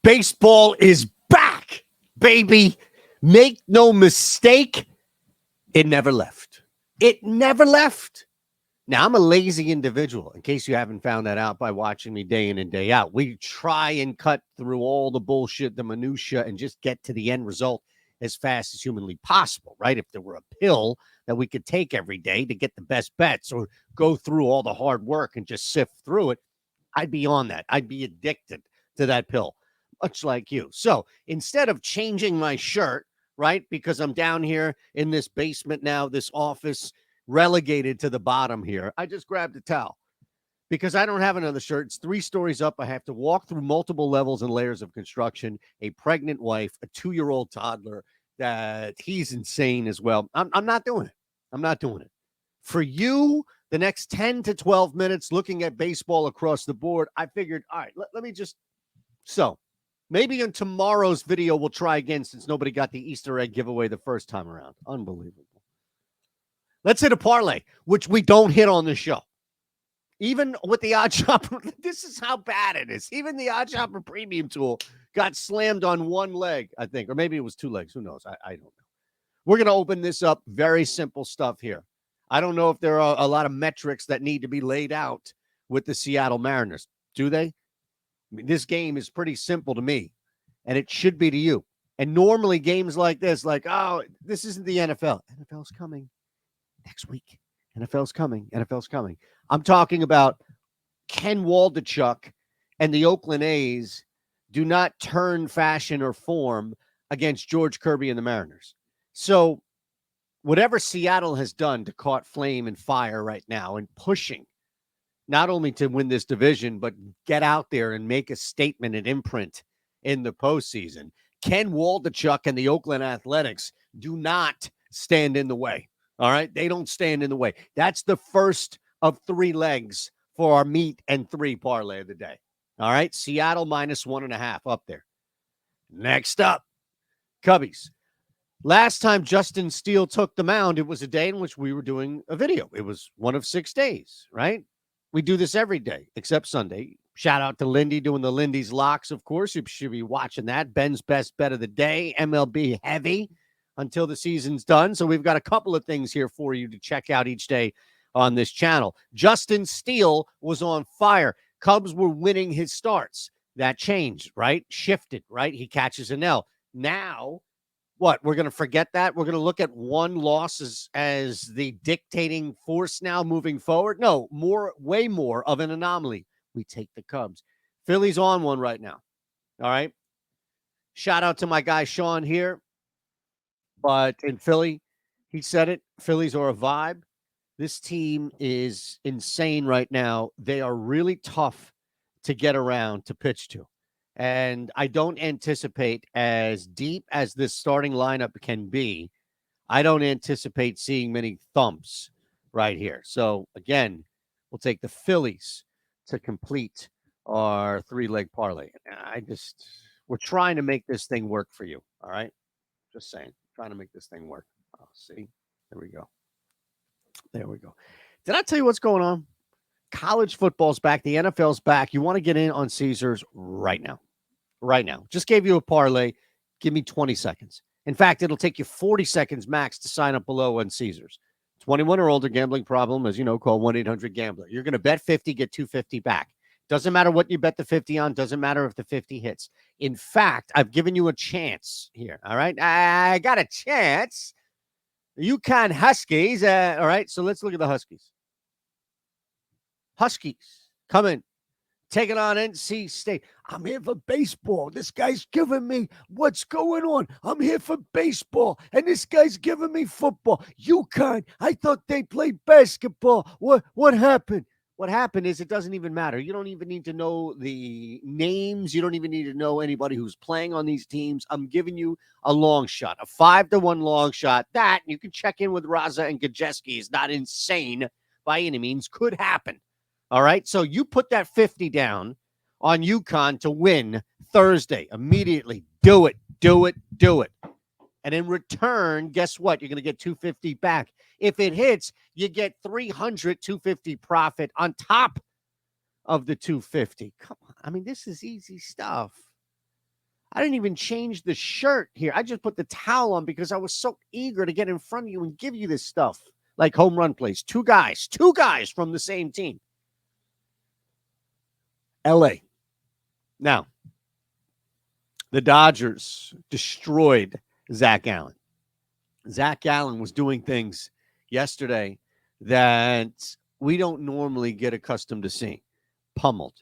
Baseball is back, baby. Make no mistake, it never left. It never left. Now, I'm a lazy individual, in case you haven't found that out by watching me day in and day out. We try and cut through all the bullshit, the minutia, and just get to the end result as fast as humanly possible, right? If there were a pill that we could take every day to get the best bets or go through all the hard work and just sift through it, I'd be on that. I'd be addicted to that pill, much like you. So instead of changing my shirt, right, because I'm down here in this basement now, this office, relegated to the bottom here, I just grabbed a towel because I don't have another shirt. It's 3 stories up. I have to walk through multiple levels and layers of construction, a pregnant wife, a 2-year-old toddler that he's insane as well. I'm not doing it. I'm not doing it. For you, the next 10 to 12 minutes looking at baseball across the board, I figured, all right, let me just, so maybe in tomorrow's video we'll try again since nobody got the Easter egg giveaway the first time around. Unbelievable. Let's hit a parlay, which we don't hit on the show. Even with the odd shopper, this is how bad it is. Even the odd shopper premium tool got slammed on one leg, I think, or maybe it was 2 legs. Who knows? I don't know. We're going to open this up. Very simple stuff here. I don't know if there are a lot of metrics that need to be laid out with the Seattle Mariners. Do they? I mean, this game is pretty simple to me, and it should be to you. And normally games like this, like, oh, this isn't the NFL. NFL's coming next week. NFL's coming. NFL's coming. I'm talking about Ken Waldichuk and the Oakland A's do not turn fashion or form against George Kirby and the Mariners. So whatever Seattle has done to caught flame and fire right now and pushing not only to win this division, but get out there and make a statement and imprint in the postseason, Ken Waldichuk and the Oakland Athletics do not stand in the way. All right? They don't stand in the way. That's the first of 3 legs for our meat and 3 parlay of the day. All right? Seattle minus 1.5 up there. Next up, Cubbies. Last time Justin Steele took the mound, it was a day in which we were doing a video. It was one of 6 days, right? We do this every day except Sunday. Shout out to Lindy doing the Lindy's Locks, of course. You should be watching that. Ben's best bet of the day, MLB heavy until the season's done. So we've got a couple of things here for you to check out each day on this channel. Justin Steele was on fire. Cubs were winning his starts. That changed, right? Shifted, right? He catches an L. Now, what? We're going to forget that? We're going to look at one loss as the dictating force now moving forward? No, way more of an anomaly. We take the Cubs. Philly's on one right now. All right? Shout out to my guy Sean here. But in Philly, he said it, Phillies are a vibe. This team is insane right now. They are really tough to get around to pitch to. And I don't anticipate, as deep as this starting lineup can be, I don't anticipate seeing many thumps right here. So, again, we'll take the Phillies to complete our 3-leg parlay. We're trying to make this thing work for you, all right? Just saying. Trying to make this thing work. Oh, see? There we go. There we go. Did I tell you what's going on? College football's back. The NFL's back. You want to get in on Caesars right now. Right now. Just gave you a parlay. Give me 20 seconds. In fact, it'll take you 40 seconds max to sign up below on Caesars. 21 or older, gambling problem, as you know, call 1-800-GAMBLER. You're going to bet 50, get 250 back. Doesn't matter what you bet the 50 on. Doesn't matter if the 50 hits. In fact, I've given you a chance here. All right. I got a chance. UConn Huskies. All right. So let's look at the Huskies. Huskies coming. Taking on NC State. I'm here for baseball. This guy's giving me what's going on. I'm here for baseball, and this guy's giving me football. UConn, I thought they played basketball. What happened? What happened is it doesn't even matter. You don't even need to know the names. You don't even need to know anybody who's playing on these teams. I'm giving you a long shot, a 5-1 long shot. That, you can check in with Raza and Gajeski, is not insane by any means. Could happen. All right, so you put that 50 down on UConn to win Thursday immediately. Do it. And in return, guess what? You're going to get 250 back. If it hits, you get 300, 250 profit on top of the 250. Come on. I mean, this is easy stuff. I didn't even change the shirt here. I just put the towel on because I was so eager to get in front of you and give you this stuff. Like home run plays. Two guys from the same team. LA. Now, the Dodgers destroyed Zach Allen. Zach Allen was doing things yesterday that we don't normally get accustomed to seeing. Pummeled.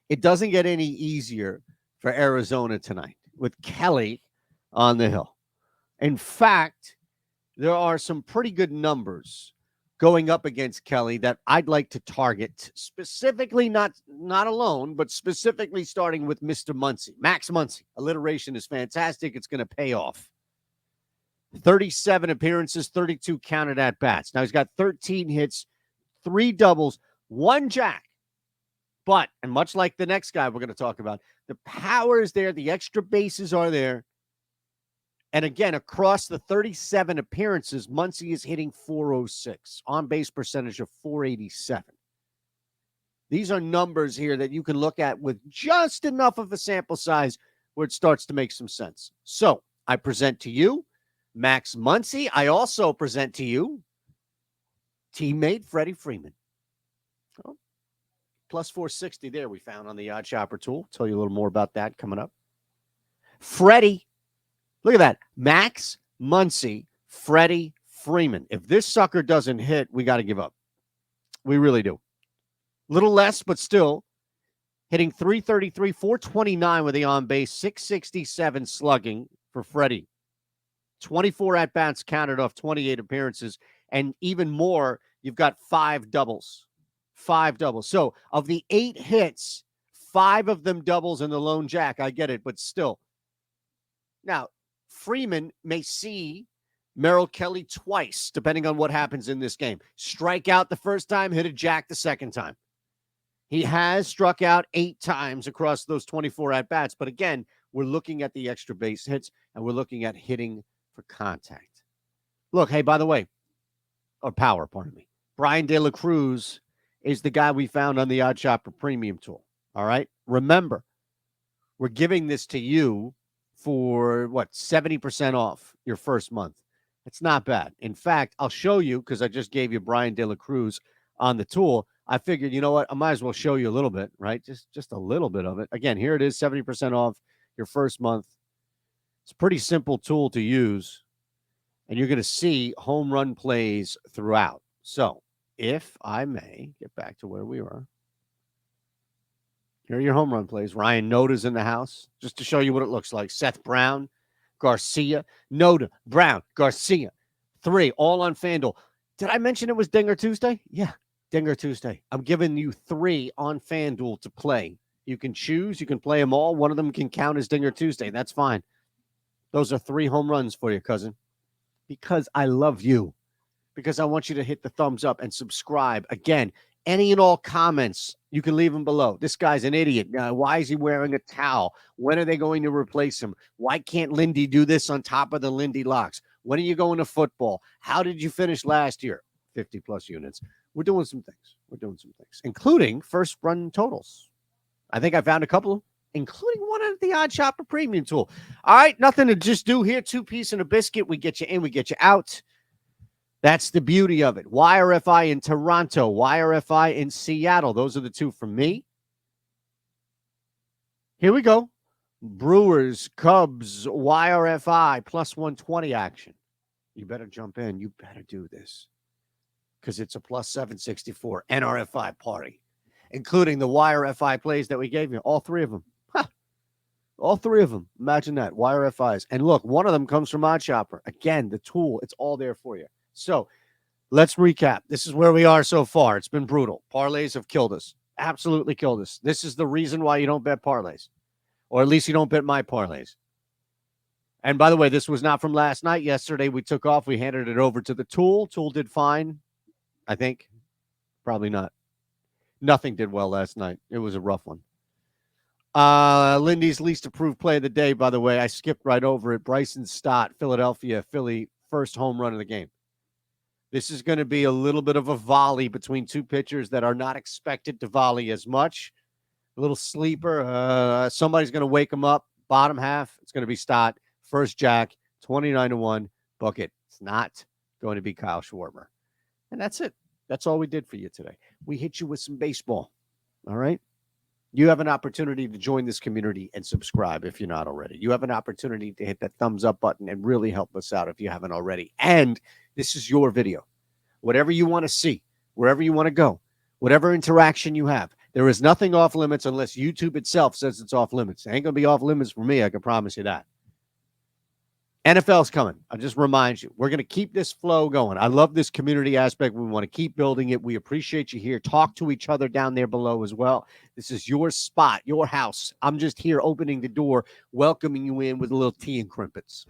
It doesn't get any easier for Arizona tonight with Kelly on the hill. In fact, there are some pretty good numbers going up against Kelly that I'd like to target, specifically not alone, but specifically starting with Mr. Muncy, Max Muncy. Alliteration is fantastic. It's going to pay off. 37 appearances, 32 counted at bats. Now he's got 13 hits, 3 doubles, 1 jack. But, and much like the next guy we're going to talk about, the power is there, the extra bases are there. And again, across the 37 appearances, Muncy is hitting .406, on-base percentage of .487. These are numbers here that you can look at with just enough of a sample size where it starts to make some sense. So, I present to you Max Muncy. I also present to you teammate Freddie Freeman. Oh, plus 460 there we found on the Odd Chopper tool. Tell you a little more about that coming up. Freddie, look at that. Max Muncy, Freddie Freeman. If this sucker doesn't hit, we got to give up. We really do. Little less, but still hitting .333, .429 with the on-base, .667 slugging for Freddie. 24 at-bats counted off 28 appearances, and even more, you've got 5 doubles. 5 doubles. So of the 8 hits, 5 of them doubles and the lone jack. I get it, but still. Now, Freeman may see Merrill Kelly twice, depending on what happens in this game. Strike out the first time, hit a jack the second time. He has struck out 8 times across those 24 at-bats. But again, we're looking at the extra base hits, and we're looking at hitting for contact. Look, hey, by the way, or power, pardon me. Brian De La Cruz is the guy we found on the Odd Chopper Premium tool. All right? Remember, we're giving this to you for, 70% off your first month. It's not bad. In fact, I'll show you, because I just gave you Brian De La Cruz on the tool. I figured, you know what? I might as well show you a little bit, right? Just a little bit of it. Again, here it is, 70% off your first month. It's a pretty simple tool to use, and you're going to see home run plays throughout. So, if I may get back to where we were. Here are your home run plays. Ryan Noda's in the house, just to show you what it looks like. Seth Brown, Garcia, Noda, Brown, Garcia. 3, all on FanDuel. Did I mention it was Dinger Tuesday? Yeah, Dinger Tuesday. I'm giving you 3 on FanDuel to play. You can choose. You can play them all. One of them can count as Dinger Tuesday. That's fine. Those are 3 home runs for you, cousin. Because I love you. Because I want you to hit the thumbs up and subscribe. Again, any and all comments, you can leave them below. This guy's an idiot. Why is he wearing a towel? When are they going to replace him? Why can't Lindy do this on top of the Lindy locks? When are you going to football? How did you finish last year? 50-plus units. We're doing some things. Including first run totals. I think I found a couple, including one at the Odd Chopper Premium tool. All right, nothing to just do here. 2 piece and a biscuit. We get you in, we get you out. That's the beauty of it. YRFI in Toronto, YRFI in Seattle. Those are the 2 from me. Here we go. Brewers, Cubs, YRFI, plus 120 action. You better jump in. You better do this. Because it's a plus 764 NRFI party, including the YRFI plays that we gave you. All 3 of them. All 3 of them. Imagine that. YRFIs. And look, one of them comes from Odd Chopper. Again, the tool, it's all there for you. So let's recap. This is where we are so far. It's been brutal. Parlays have killed us. Absolutely killed us. This is the reason why you don't bet parlays. Or at least you don't bet my parlays. And by the way, this was not from last night. Yesterday we took off. We handed it over to the tool. Tool did fine, I think. Probably not. Nothing did well last night. It was a rough one. Lindy's least approved play of the day, by the way. I skipped right over it. Bryson Stott, Philadelphia, Philly, first home run of the game. This is going to be a little bit of a volley between 2 pitchers that are not expected to volley as much. A little sleeper. Somebody's going to wake them up. Bottom half, it's going to be Stott. First jack, 29-1. Book it. It's not going to be Kyle Schwarber. And that's it. That's all we did for you today. We hit you with some baseball. All right? You have an opportunity to join this community and subscribe if you're not already. You have an opportunity to hit that thumbs up button and really help us out if you haven't already. And this is your video. Whatever you want to see, wherever you want to go, whatever interaction you have, there is nothing off limits unless YouTube itself says it's off limits. It ain't going to be off limits for me. I can promise you that. NFL's coming. I'll just remind you, we're going to keep this flow going. I love this community aspect. We want to keep building it. We appreciate you here. Talk to each other down there below as well. This is your spot, your house. I'm just here opening the door, welcoming you in with a little tea and crimpets.